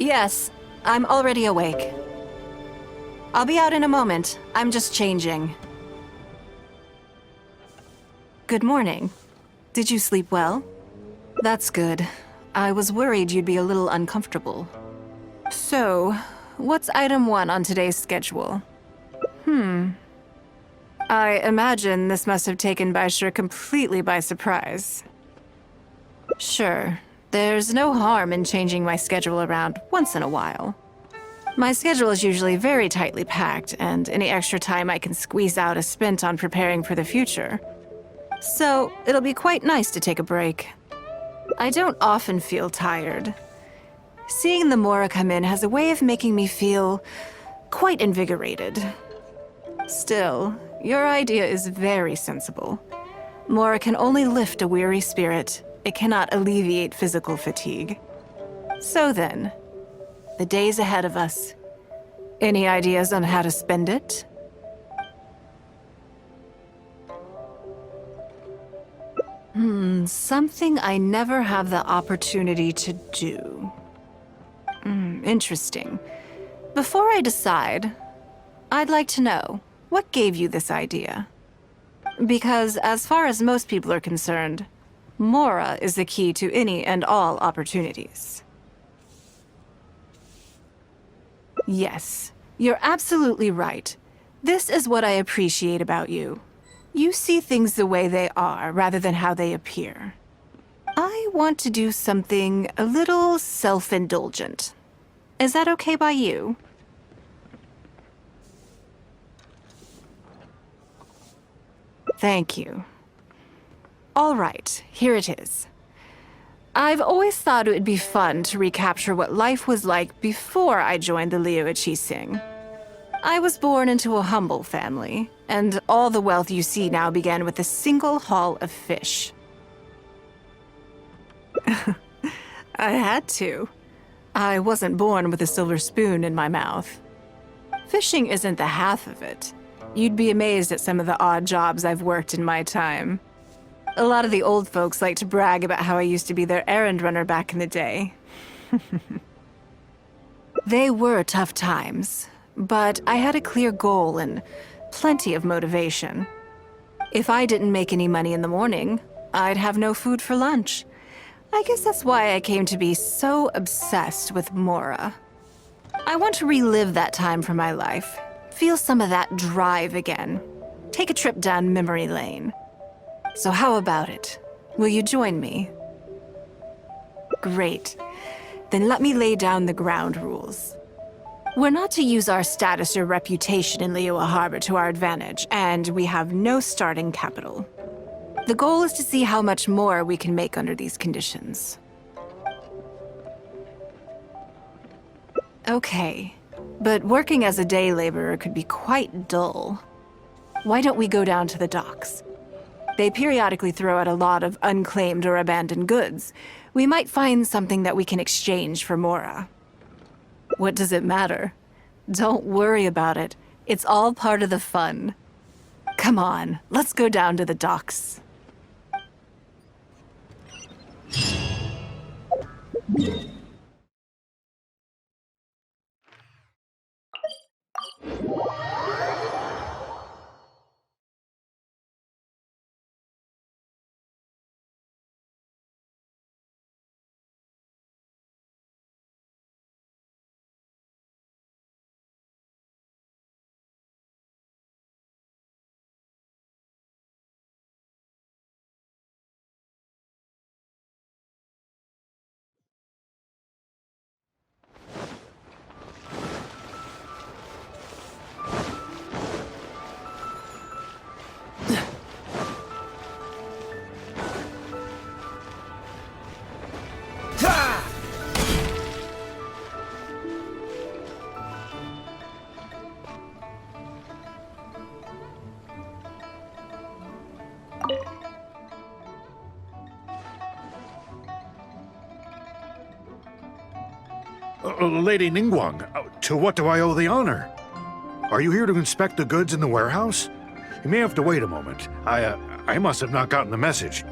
Yes, I'm already awake. I'll be out in a moment. I'm just changing. Good morning. Did you sleep well? That's good. I was worried you'd be a little uncomfortable. So, what's item 1 on today's schedule? I imagine this must have taken Baisher completely by surprise. Sure, there's no harm in changing my schedule around once in a while. My schedule is usually very tightly packed, and any extra time I can squeeze out is spent on preparing for the future. So, it'll be quite nice to take a break. I don't often feel tired. Seeing the Mora come in has a way of making me feel quite invigorated. Still, your idea is very sensible. Mora can only lift a weary spirit. It cannot alleviate physical fatigue. So then, the days ahead of us. Any ideas on how to spend it? Something I never have the opportunity to do. Interesting. Before I decide, I'd like to know, what gave you this idea? Because as far as most people are concerned, Mora is the key to any and all opportunities. Yes, you're absolutely right. This is what I appreciate about you. You see things the way they are, rather than how they appear. I want to do something a little self-indulgent. Is that okay by you? Thank you. All right, here it is. I've always thought it would be fun to recapture what life was like before I joined the Liu Sing. I was born into a humble family, and all the wealth you see now began with a single haul of fish. I had to. I wasn't born with a silver spoon in my mouth. Fishing isn't the half of it. You'd be amazed at some of the odd jobs I've worked in my time. A lot of the old folks like to brag about how I used to be their errand runner back in the day. They were tough times, but I had a clear goal and plenty of motivation. If I didn't make any money in the morning, I'd have no food for lunch. I guess that's why I came to be so obsessed with Mora. I want to relive that time from my life, feel some of that drive again, take a trip down memory lane. So how about it? Will you join me? Great. Then let me lay down the ground rules. We're not to use our status or reputation in Liyue Harbor to our advantage, and we have no starting capital. The goal is to see how much more we can make under these conditions. Okay, but working as a day laborer could be quite dull. Why don't we go down to the docks? They periodically throw out a lot of unclaimed or abandoned goods. We might find something that we can exchange for Mora. What does it matter? Don't worry about it. It's all part of the fun. Come on, let's go down to the docks. Lady Ningguang, to what do I owe the honor? Are you here to inspect the goods in the warehouse? You may have to wait a moment. I must have not gotten the message.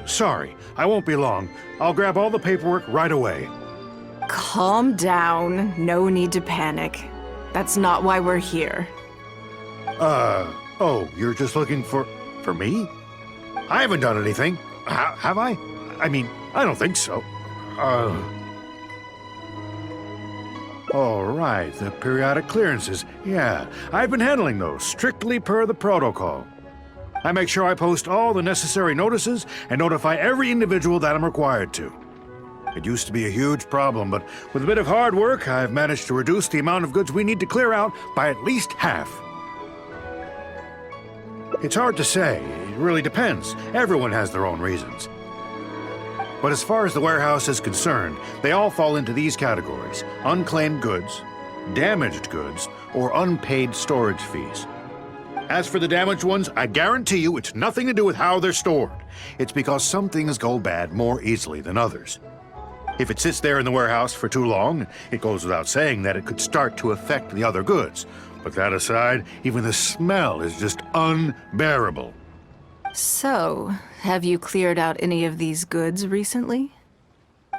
Sorry, I won't be long. I'll grab all the paperwork right away. Calm down. No need to panic. That's not why we're here. Oh, you're just looking for me? I haven't done anything. Have I? I mean, I don't think so. All right, the periodic clearances. Yeah, I've been handling those, strictly per the protocol. I make sure I post all the necessary notices and notify every individual that I'm required to. It used to be a huge problem, but with a bit of hard work, I've managed to reduce the amount of goods we need to clear out by at least half. It's hard to say. It really depends. Everyone has their own reasons. But as far as the warehouse is concerned, they all fall into these categories: unclaimed goods, damaged goods, or unpaid storage fees. As for the damaged ones, I guarantee you it's nothing to do with how they're stored. It's because some things go bad more easily than others. If it sits there in the warehouse for too long, it goes without saying that it could start to affect the other goods. But that aside, even the smell is just unbearable. So, have you cleared out any of these goods recently?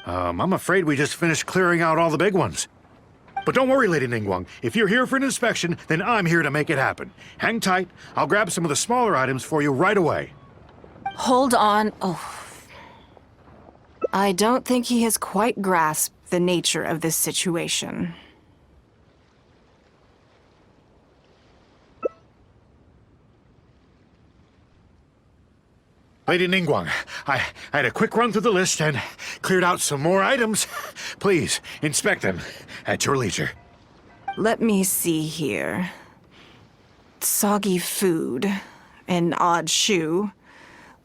I'm afraid we just finished clearing out all the big ones. But don't worry, Lady Ningguang. If you're here for an inspection, then I'm here to make it happen. Hang tight. I'll grab some of the smaller items for you right away. Hold on. Oh. I don't think he has quite grasped the nature of this situation. Lady Ningguang, I had a quick run through the list and cleared out some more items. Please, inspect them at your leisure. Let me see here. Soggy food, an odd shoe,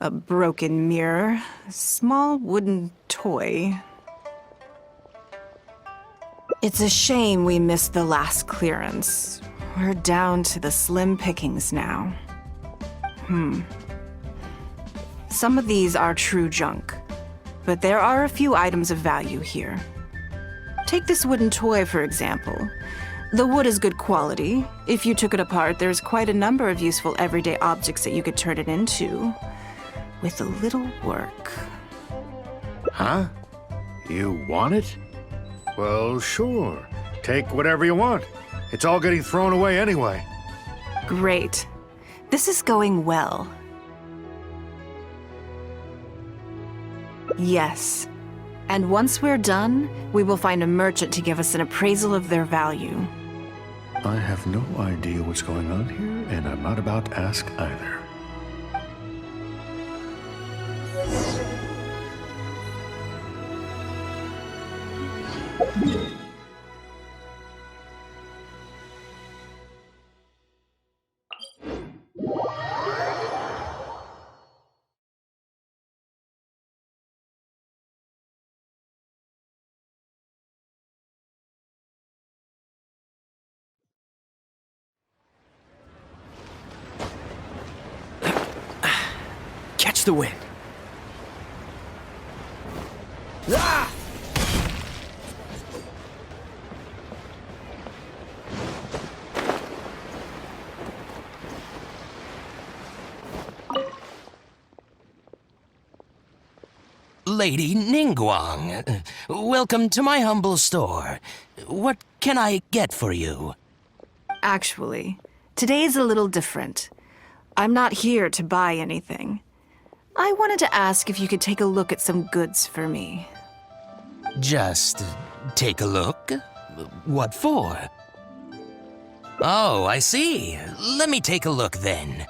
a broken mirror, a small wooden toy. It's a shame we missed the last clearance. We're down to the slim pickings now. Some of these are true junk, but there are a few items of value here. Take this wooden toy, for example. The wood is good quality. If you took it apart, there's quite a number of useful everyday objects that you could turn it into, with a little work. Huh? You want it? Well, sure. Take whatever you want. It's all getting thrown away anyway. Great. This is going well. Yes. And once we're done, we will find a merchant to give us an appraisal of their value. I have no idea what's going on here, and I'm not about to ask either. Catch the wind. Ah! Lady Ningguang, welcome to my humble store. What can I get for you? Actually, today's a little different. I'm not here to buy anything. I wanted to ask if you could take a look at some goods for me. Just take a look? What for? Oh, I see. Let me take a look then.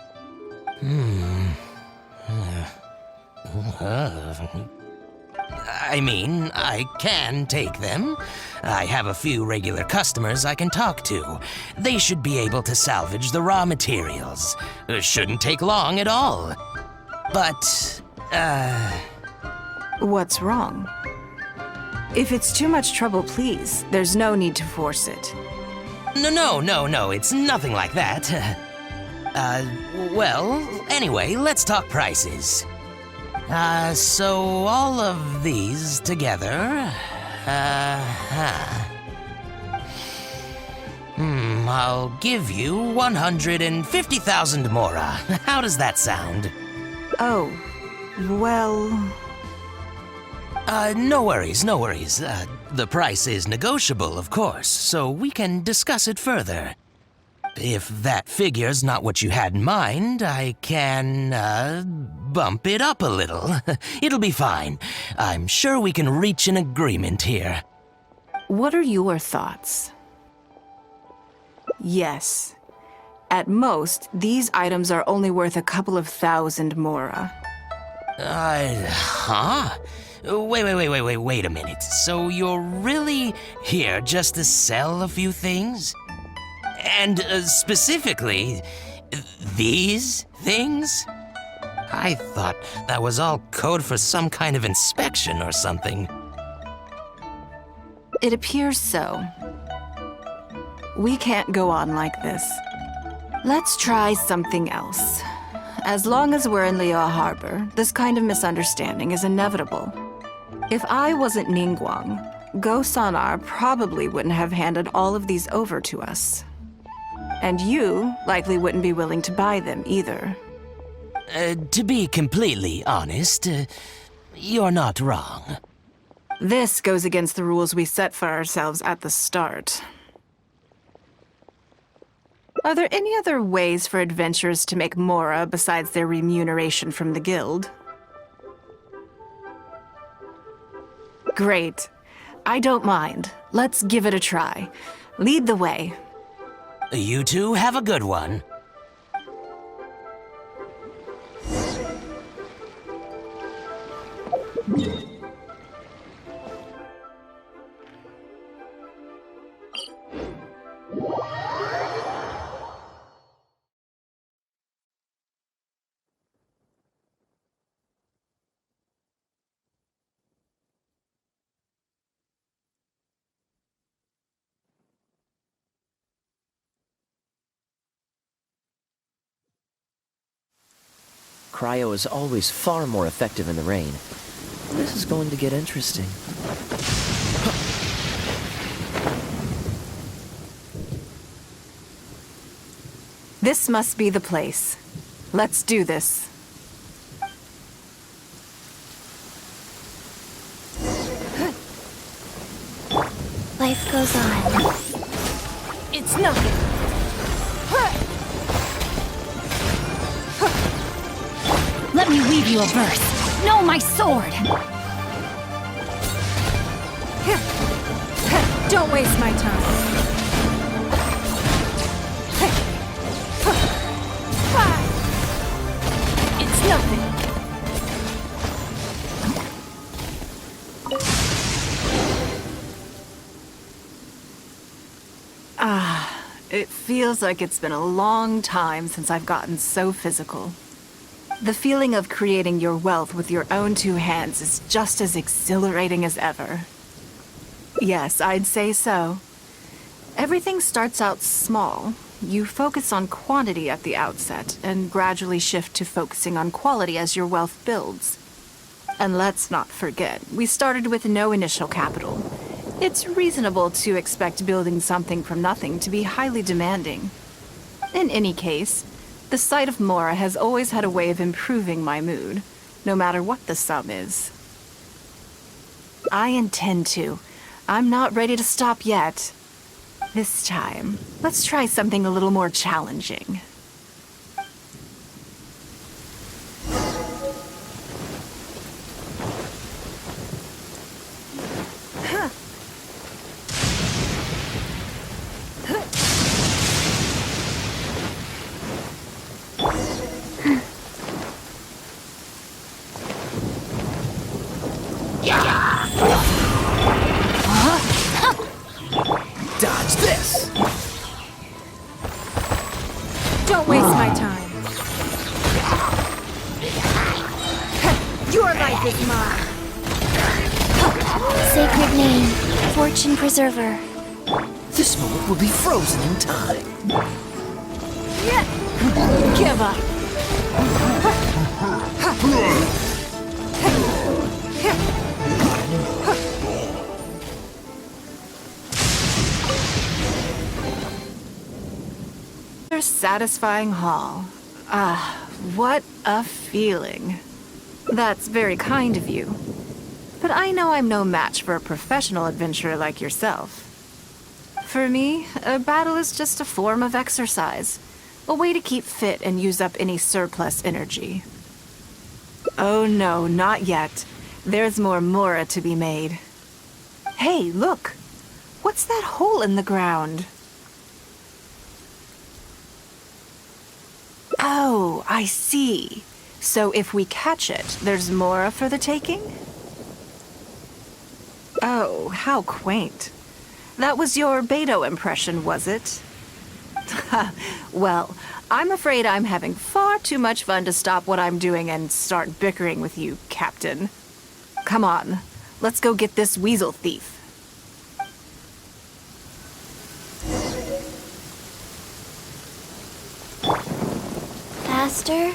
I mean, I can take them. I have a few regular customers I can talk to. They should be able to salvage the raw materials. It shouldn't take long at all. But, What's wrong? If it's too much trouble, please, there's no need to force it. No, it's nothing like that. Well, anyway, let's talk prices. So all of these together, I'll give you 150,000 mora. How does that sound? Oh, well... No worries. The price is negotiable, of course, so we can discuss it further. If that figure's not what you had in mind, I can, bump it up a little. It'll be fine. I'm sure we can reach an agreement here. What are your thoughts? Yes. At most, these items are only worth a couple of thousand mora. Huh? Wait a minute. So you're really here just to sell a few things? And specifically, these things? I thought that was all code for some kind of inspection or something. It appears so. We can't go on like this. Let's try something else. As long as we're in Liyue Harbor, this kind of misunderstanding is inevitable. If I wasn't Ningguang, Go-Sonar probably wouldn't have handed all of these over to us. And you likely wouldn't be willing to buy them either. To be completely honest, you're not wrong. This goes against the rules we set for ourselves at the start. Are there any other ways for adventurers to make mora besides their remuneration from the guild? Great. I don't mind. Let's give it a try. Lead the way. You two have a good one. Cryo is always far more effective in the rain. This is going to get interesting. This must be the place. Let's do this. Life goes on. It's nothing. Let me weave you a verse. No, my sword! Don't waste my time. It's nothing. It feels like it's been a long time since I've gotten so physical. The feeling of creating your wealth with your own two hands is just as exhilarating as ever. Yes, I'd say so. Everything starts out small. You focus on quantity at the outset, and gradually shift to focusing on quality as your wealth builds. And let's not forget, we started with no initial capital. It's reasonable to expect building something from nothing to be highly demanding. In any case, the sight of mora has always had a way of improving my mood, no matter what the sum is. I intend to. I'm not ready to stop yet. This time, let's try something a little more challenging. Dodge this! Don't waste my time. Your life is mine. Sacred name, Fortune Preserver. This moment will be frozen in time. Give up. Satisfying haul. Ah, what a feeling. That's very kind of you. But I know I'm no match for a professional adventurer like yourself. For me, a battle is just a form of exercise, a way to keep fit and use up any surplus energy. Oh no, not yet. There's more Mora to be made. Hey, look! What's that hole in the ground? Oh, I see. So if we catch it, there's Mora for the taking? Oh, how quaint. That was your Beto impression, was it? Well, I'm afraid I'm having far too much fun to stop what I'm doing and start bickering with you, Captain. Come on, let's go get this weasel thief. Faster?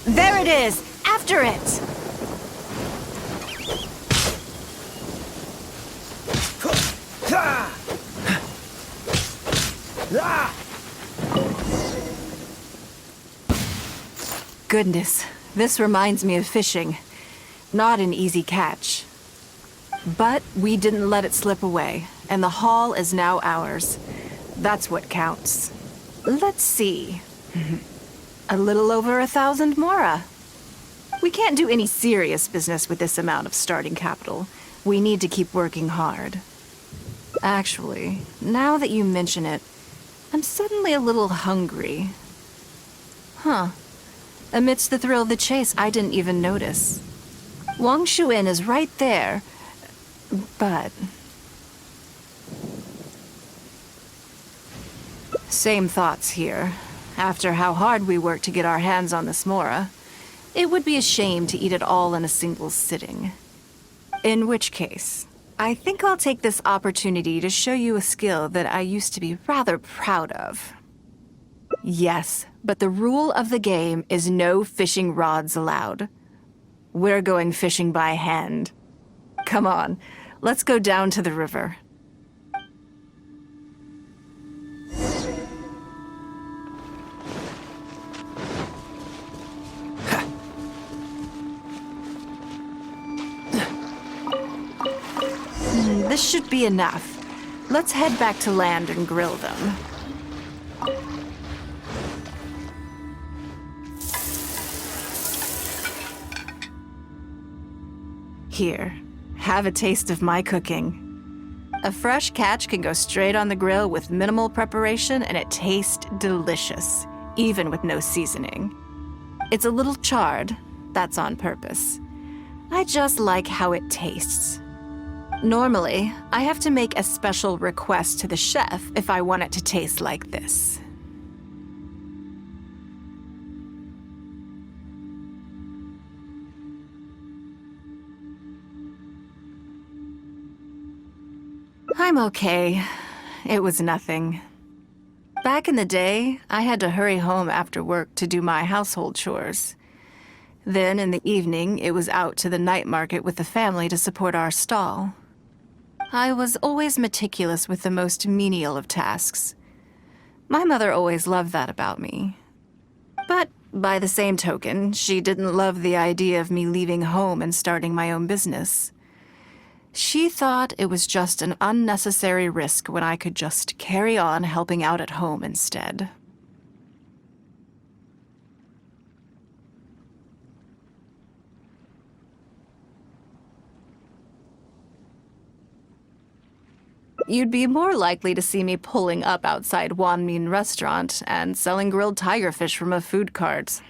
There it is! After it! Goodness, this reminds me of fishing. Not an easy catch. But we didn't let it slip away, and the haul is now ours. That's what counts. Let's see. A little over 1,000 Mora. We can't do any serious business with this amount of starting capital. We need to keep working hard. Actually, now that you mention it, I'm suddenly a little hungry. Huh. Amidst the thrill of the chase, I didn't even notice. Wangshu Inn is right there, but... Same thoughts here. After how hard we worked to get our hands on this Mora, it would be a shame to eat it all in a single sitting. In which case, I think I'll take this opportunity to show you a skill that I used to be rather proud of. Yes, but the rule of the game is no fishing rods allowed. We're going fishing by hand. Come on, let's go down to the river. This should be enough. Let's head back to land and grill them. Here, have a taste of my cooking. A fresh catch can go straight on the grill with minimal preparation and it tastes delicious, even with no seasoning. It's a little charred, that's on purpose. I just like how it tastes. Normally, I have to make a special request to the chef if I want it to taste like this. I'm okay. It was nothing. Back in the day, I had to hurry home after work to do my household chores. Then in the evening, it was out to the night market with the family to support our stall. I was always meticulous with the most menial of tasks. My mother always loved that about me. But by the same token, she didn't love the idea of me leaving home and starting my own business. She thought it was just an unnecessary risk when I could just carry on helping out at home instead. You'd be more likely to see me pulling up outside Wanmin restaurant and selling grilled tiger fish from a food cart.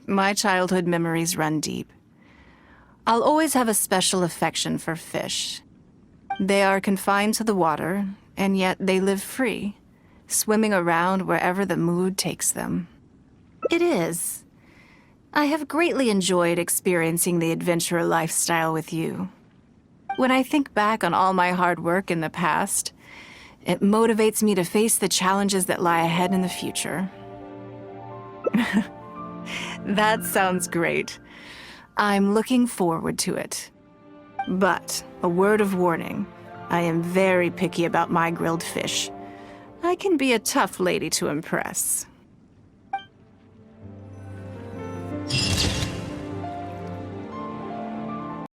My childhood memories run deep. I'll always have a special affection for fish. They are confined to the water, and yet they live free, swimming around wherever the mood takes them. It is. I have greatly enjoyed experiencing the adventurer lifestyle with you. When I think back on all my hard work in the past, It motivates me to face the challenges that lie ahead in the future. That sounds great. I'm looking forward to it. But, a word of warning. I am very picky about my grilled fish. I can be a tough lady to impress.